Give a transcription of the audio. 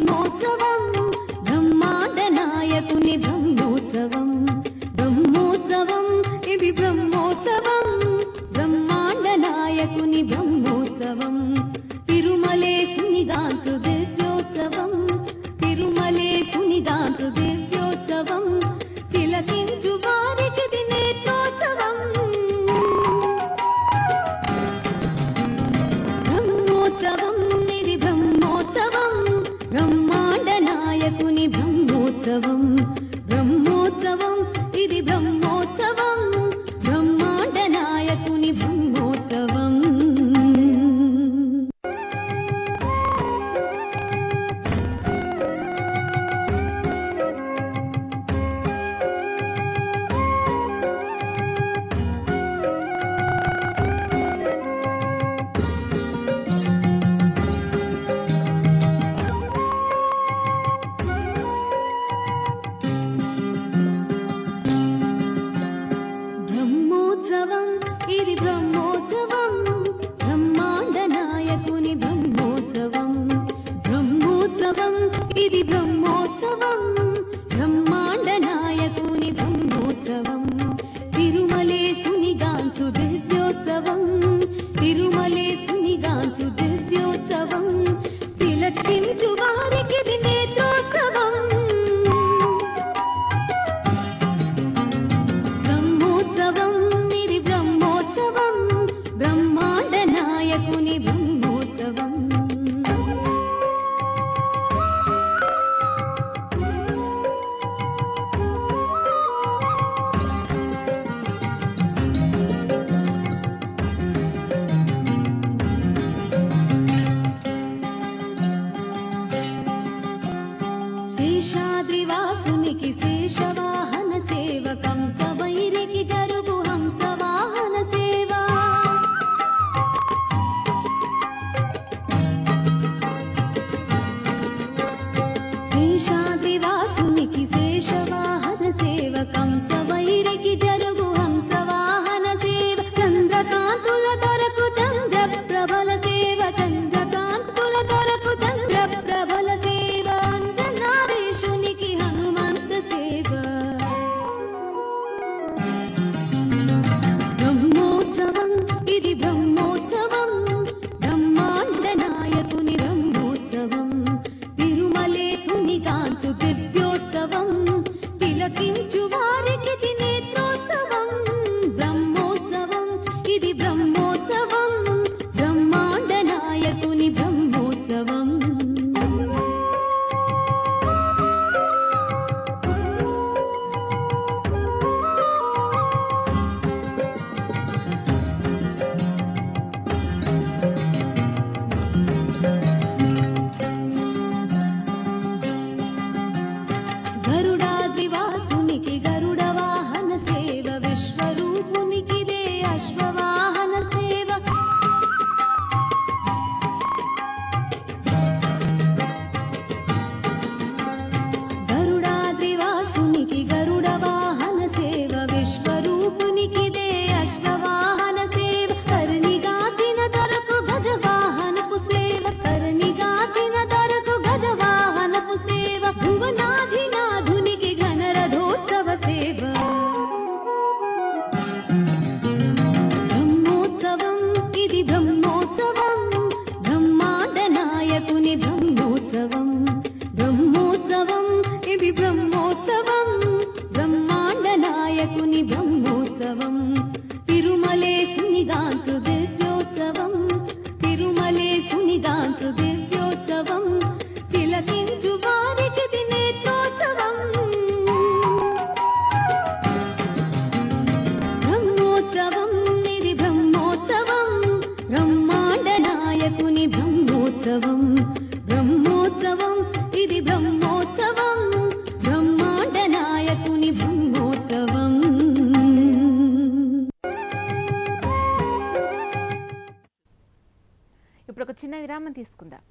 బ్రహ్మోత్సవం బ్రహ్మాండ నాయకుని బ్రహ్మోత్సవం బ్రహ్మోత్సవం ఇది బ్రహ్మోత్సవం బ్రహ్మాండ నాయకుని బ్రహ్మోత్సవం తిరుమలేశుని గాంచు దివ్యోత్సవం తిరుమలేశుని గాంచు దివ్యోత్సవం తిలకించు వారికి నేత్రోత్సవం బ్రహ్మోత్సవం ఇది బ్రహ్మోత్సవం బ్రహ్మాండ నాయకుని బ్రహ్మోత్సవం బ్రహ్మోత్సవం ఇది బ్రహ్మోత్సవం బ్రహ్మాండ నాయకుని బ్రహ్మోత్సవం ఇది బ్రహ్మోత్సవం బ్రహ్మాండ నాయకుని బ్రహ్మోత్సవం బ్రహ్మోత్సవం ఇది బ్రహ్మోత్సవం బ్రహ్మాండ నాయకుని బ్రహ్మోత్సవం తిరుమలేశుని గాంచు దివ్యోత్సవం తిరుమలేశుని గాంచు దివ్యోత్సవం తిలకించు వారికి నేత్రోత్సవం బ్రహ్మోత్సవం బ్రహ్మోత్సవం బ్రహ్మాండ నాయకుని బ్రహ్మోత్సవం శేషాద్రివాసునికి శేషవాహన సేవకం సవైరికి జరుగు హంసవాహన సేవ శేషాద్రివాసునికి శేషవాహన సేవకం సవైరికి జరుగు హంసవాహన సేవ చంద్రకాంతుల దొరకు చంద్ర ప్రభల సేవ చంద్రకాంతుల దొరకు చంద్ర ప్రభల సేవ అంజనావేశునికి హనుమంత సేవ బ్రహ్మోత్సవం ఇది బ్రహ్మోత్సవం బ్రహ్మాండ నాయకుని బ్రహ్మోత్సవం తిరుమలేశుని గాంచు దివ్యోత్సవం తిలకించు వారికి నేత్రోత్సవం బ్రహ్మోత్సవం ఇది బ్రహ్మోత్సవం బ్రహ్మాండ నాయకుని బ్రహ్మోత్సవం గరుడాద్రివాసునికి గరుడ వాహన సేవ విశ్వరూపునికి దే అశ్వవాహన సేవ గరుడాద్రివాసునికి గరుడ వాహన సేవ విశ్వరూపునికి దే అశ్వవాహన సేవ కర్ణిగాచిన దొరకు గజవాహనపు సేవ కర్ణిగాచిన దొరకు గజవాహనపు సేవ భువనాధినాధునికి ఘనరథోత్సవ సేవ బ్రహ్మోత్సవం ఇది బ్రహ్మోత్సవం బ్రహ్మాండ నాయకుని బ్రహ్మోత్సవం బ్రహ్మోత్సవం ఇది బ్రహ్మోత్సవం బ్రహ్మాండ నాయకుని బ్రహ్మోత్సవం తిరుమలేశుని గాంచు దివ్యోత్సవం తిరుమలేశుని గాంచు దివ్యోత్సవం తిలకించు వారికి నేత్రోత్సవం బ్రహ్మోత్సవం ఇది బ్రహ్మోత్సవం బ్రహ్మాండ నాయకుని బ్రహ్మోత్సవం బ్రహ్మోత్సవం ఇది బ్రహ్మోత్సవం బ్రహ్మాండ నాయకుని బ్రహ్మోత్సవం ఇప్పుడు ఒక చిన్న విరామం తీసుకుందాం.